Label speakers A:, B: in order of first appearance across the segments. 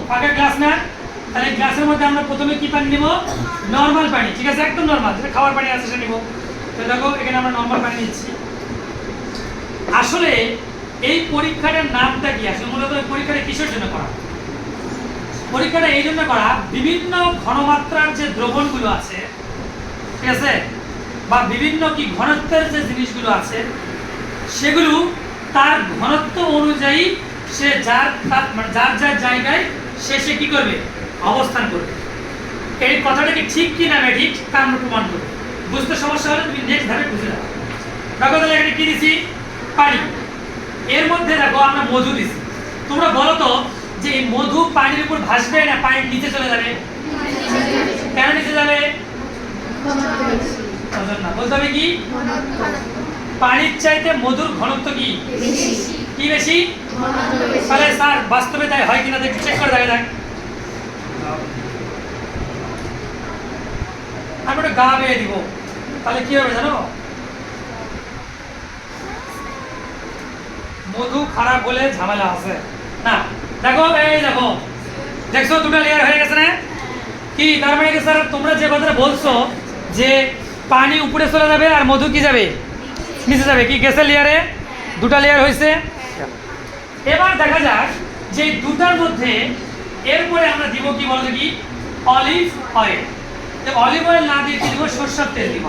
A: ফাঁকা গ্লাস না, তাহলে গ্লাসের মধ্যে আমরা প্রথমে কি পানি নিব? নরমাল পানি, ঠিক আছে, একদম নরমাল, যেটা খাওয়ার পানি আছে সেটা নিব। তো দেখো এখানে আমরা নরমাল পানি নিচ্ছি। আসলে এই পরীক্ষাটার নামটা কি? আসলে মূলত এই পরীক্ষাটা কিসের জন্য করা? পরীক্ষাটা এই জন্য করা, বিভিন্ন ঘনমাত্রার যে দ্রবণগুলো আছে, ঠিক আছে, বা বিভিন্ন কি ঘনত্বের যে জিনিসগুলো আছে সেগুলো তার ঘনত্ব অনুযায়ী সে যার যার জায়গায় সে কি করবে? অবস্থান করবে। এই কথাটা কি ঠিক কি না ঠিক তা আমরা প্রমাণ করবো। বুঝতে সমস্যা হলে তুমি নেক্সট ধাপে বুঝে যাও। দেখো তাহলে এখানে কি দিছি? পানি। এর মধ্যে দেখো আমরা মধু দিছি। তোমরা বলো তো যে এই মধু পানির উপর ভাসবে না পানির নিচে চলে যাবে? কেন নিচে যাবে? বলতে হবে কি? পানির চাইতে মধুর ঘনত্ব কি কি বেশি? তাহলে স্যার বাস্তবে তাই হয় কিনা একটু চেক করে দেখা যাক। আমি একটা গা বেয়ে দিব, তাহলে কি হবে জানো? মধু খারাপ বলে ঝামেলা আছে না। দেখো এই দেখো, দেখছো দুটো লেয়ার হয়ে গেছে না? কি তার মানে কি স্যার তোমরা যে কথাটা বলছো যে পানি উপরে চলে যাবে আর মধু কি যাবে? নিচে যাবে, কি গ্যাসের লেয়ারে দুটা লেয়ার হয়েছে। এবার দেখা যাক যে দুটার মধ্যে এরপরে আমরা দিব কি বলতো কি? Olive oil. অলিভ অয়েল না দিয়ে দিব সরষের তেল দিব।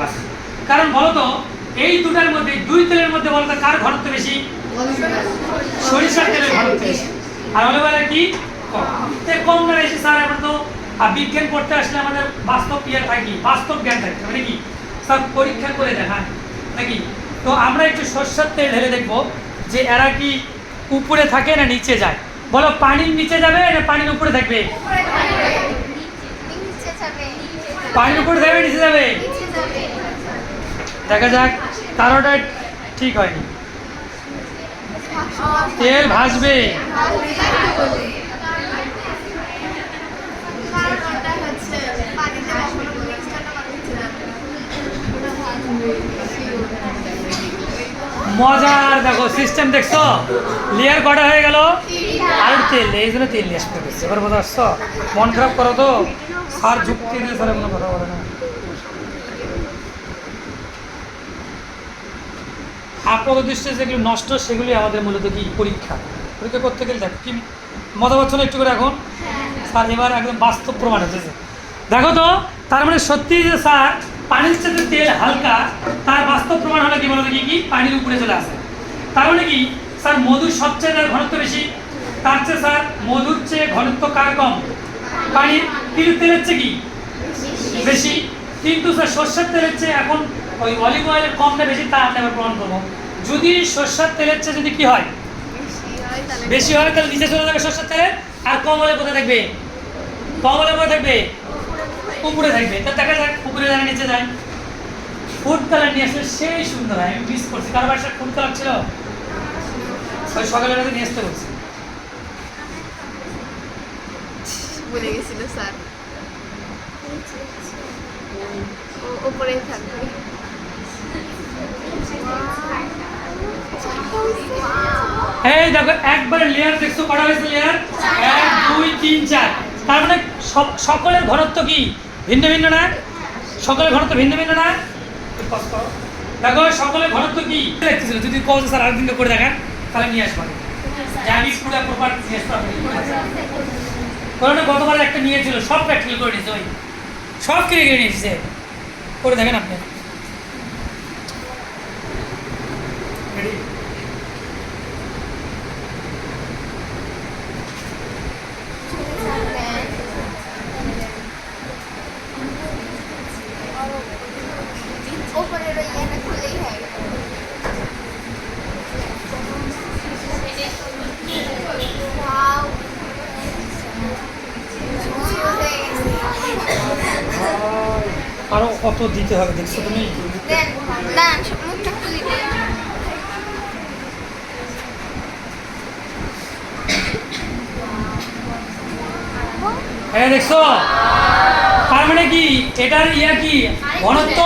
A: কারণ বলতো এই দুটার মধ্যে দুই তেলের মধ্যে বলতো কার ঘনত্ব বেশি? সরিষার তেলের ঘনত্ব বেশি। আর অলিভ অয়েলের কি কম না বেশি? স্যার আমরা তো বিজ্ঞান পড়তে আসলে আমাদের বাস্তব ইয়ে থাকি, বাস্তব জ্ঞান থাকে, মানে কি সব পরীক্ষা করে দেখান নাকি? তো আমরা একটু সরষের তেল ঢেলে দেখবো যে এরা কি উপরে থাকে না নিচে যায়। বলো পানির নিচে যাবে না পানির উপরে থাকবে? পানির উপরে যাবে নিচে যাবে? দেখা যাক, কারোটা ঠিক হয়নি। তেল ভাসবে। মজার দেখো সিস্টেম দেখছো, লেয়ার কটা হয়ে গেল? আর তেল, এই জন্য তেল নিয়ে আসতে হচ্ছে। এবার বোঝা আসছো? মন খারাপ করো তো স্যার যুক্তি দিয়ে স্যার কোনো কথা বলে না। আপাত দৃষ্টিতে যেগুলো নষ্ট সেগুলি আমাদের মূলত কি পরীক্ষা করতে গেলে দেখো কি মজা পাচ্ছ না একটু করে এখন? স্যার এবার একদম বাস্তব প্রমাণ হচ্ছে। দেখো তো তার মানে সত্যি যে স্যার পানির সাথে তেল হালকা, তার বাস্তব প্রমাণ হলো কি বলতো কি পানির উপরে চলে আসে। তার মানে কি স্যার মধুর সবচেয়ে তার ঘনত্ব বেশি, তার চেয়ে স্যার মধুর চেয়ে ঘনত্ব কার কম? পানির। কিন্তু তেলের চেয়ে কি বেশি? কিন্তু স্যার সরষের তেলের চেয়ে এখন ওই অলিভ অয়েলের কমটা বেশি, তা আমরা এবার প্রমাণ করবো। যদি সরষের তেলের চেয়ে যদি কি হয় বেশি হয় তাহলে নিচে চলে যাবে সরষের তেলের, আর কম হলে কোথায় থাকবে? কম হলে কোথায় থাকবে? উপরে থাকবে। তা দেখা যাক উপরে যায় নিচে যায়। ফুড কালার নিয়ে আসলে সেই সুন্দর হয়, আমি মিস করছি। কারো বাসায় ফুড কালার ছিল? ওই সকালে নিয়ে আসতে বলছি,
B: বলে গেছিল স্যার উপরে থাকবে।
A: এই দেখো একবারে লেয়ার দেখছো কটা হয়েছে? লেয়ার 1 2 3 4। তার মানে সকলের ঘনত্ব কি ভিন্ন ভিন্ন না? সকলের ঘনত্ব ভিন্ন ভিন্ন না? দেখো সকলের ঘনত্ব কি দেখতেছিল। যদি কও স্যার আরেকদিন করে দেখেন তাহলে নিয়ে আসবো, আমি পুরো প্রপার নিয়ে আসবো। করোনা গতবার একটা নিয়েছিল, সব প্র্যাকটিক্যাল করে নিয়েছে, ওই সব কিনে নিয়েছে। করে দেখেন আপনি। আরো কত দিতে হবে দেখছো তুমি? হ্যাঁ দেখছো, তার মানে কি এটার ইয়া কি ঘনত্ব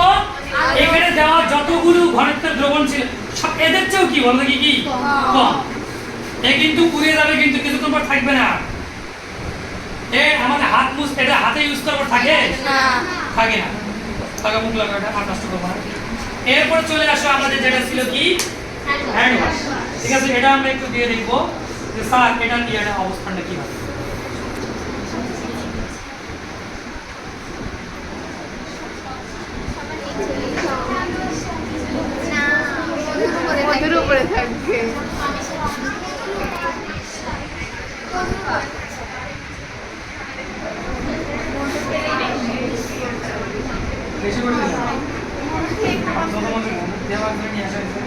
A: এখানে দেওয়া যতগুলো ঘনত্বের দ্রবণ ছিল এদের চেয়েও কি বলতো কি কম। এ কিন্তু উড়ে যাবে, কিন্তু কিছুক্ষণ পর থাকবে না। আমাদের হাত মুছ এটা হাতে ইউজ করবো থাকে
B: না
A: থাকে না লাগা মুখ লাগা এটা আর নষ্ট করবো না এরপর চলে আসো আমাদের যেটা ছিল কি হ্যান্ড ওয়াশ ঠিক আছে এটা আমরা একটু দিয়ে দেখবো যে স্যার এটা দিয়ে এটা অবস্থানটা কি হবে
B: ওদের উপরে থাকবে
A: বেশি করে দিলাম দেওয়ার জন্য নিয়ে আসা হয়েছে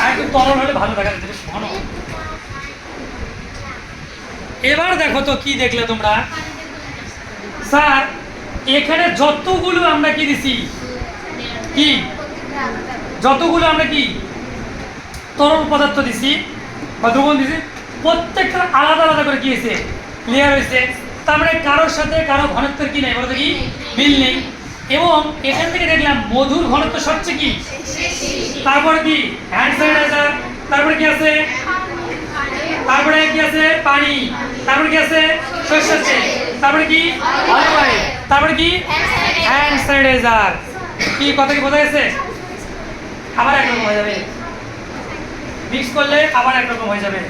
A: আর একটু তরল হলে ভালো দেখা যাচ্ছে ঘন এবার দেখো তো কি দেখলে তোমরা স্যার এখানে যতগুলো আমরা কি দিছি কি যতগুলো আমরা কি তরল পদার্থ দিছি বা দ্রবণ দিছি প্রত্যেকটা আলাদা আলাদা করে কি হয়েছে ক্লিয়ার হয়েছে তার মানে কারোর সাথে কারো ঘনত্বের কি নেই বলতে কি মিল নেই এবং এখান থেকে দেখলাম মধুর ঘনত্ব সবচেয়ে কি তারপরে কি হ্যান্ড স্যানিটাইজার তারপরে কি আছে তারপরে কি আছে পানি তারপরে কি আছে সরষের তেল তারপরে কি অলিভ অয়েল তারপরে কি হ্যান্ড স্যানিটাইজার কি কথা কি বোঝা গেছে আবার একরকম হয়ে যাবে মিক্স করলে আবার একরকম হয়ে যাবে